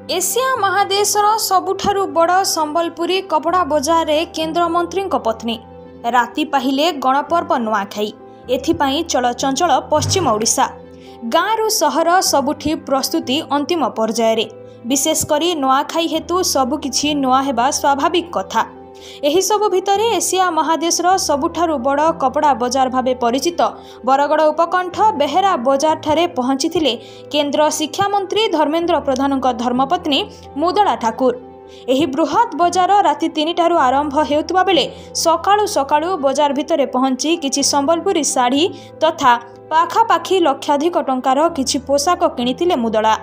Asia महादेशर सबुठारु बड़ संबलपुरी कपड़ा बजार रे केंद्र मंत्री पत्नी राति पाहिले गणपर्व नुआखाई एथिपाई चलचंचल पश्चिम ओडिशा गाँरु सहर सबुठी प्रस्तुति अंतिम पर्यायर रे विशेषकर नुआखाई हेतु सबुकिछि नुआ हेबा स्वाभाविक कथा। एही सब भितरे एशिया महादेशर सबुठारु बड़ कपड़ा बजार भावे परिचित बरगड़ उपकंठ बेहेरा बजार ठारे पहुंचीथिले केंद्र शिक्षा मंत्री धर्मेंद्र प्रधान धर्मपत्नी मुदला ठाकुर। एही बृहत बजार राति 3टारू आरंभ हेउतबा बेले सकाळु सकाळु बजार भितरे पहुंची किछि संबलपुरी साड़ी तथा पाखापाखी लक्षाधिक टंकार किछि पोशाक किनिथिले मुदला।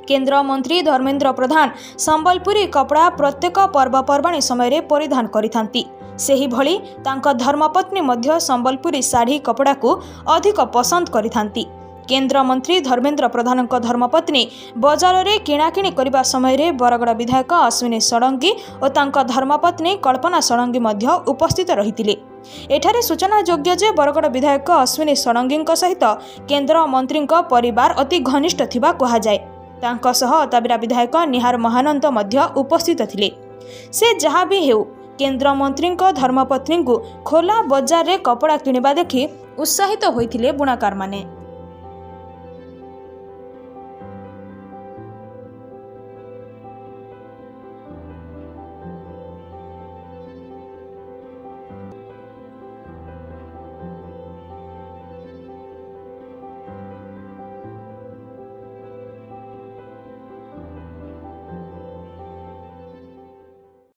केंद्र मंत्री धर्मेंद्र प्रधान संबलपुरी कपड़ा प्रत्येक पर्वपर्वाणी समय परिधान करिथांती। सेही भली तांको धर्मपत्नी मध्य संबलपुरी साड़ी कपड़ा को अधिक पसंद करिथांती। केंद्र मंत्री धर्मेंद्र प्रधान धर्मपत्नी बजार रे किणाकिणी करबा समय बरगड़ विधायक अश्विनी षडंगी और तांको धर्मपत्नी कल्पना षडंगी मध्य उपस्थित रहिथिले। एठारे सूचना योग्य जे बरगड़ विधायक अश्विनी षडंगी सहित केंद्र मंत्री परिवार अति घनिष्ठ थिबा कहा जाए। तांको सह अताबिरा विधायक निहार महानंद मध्य उपस्थित थिले। से जहाँ भी हेउ केंद्र मंत्री धर्मपत्नी को खोला बजार रे कपड़ा किनिबा देखि उत्साहित होइथिले बुणाकार माने।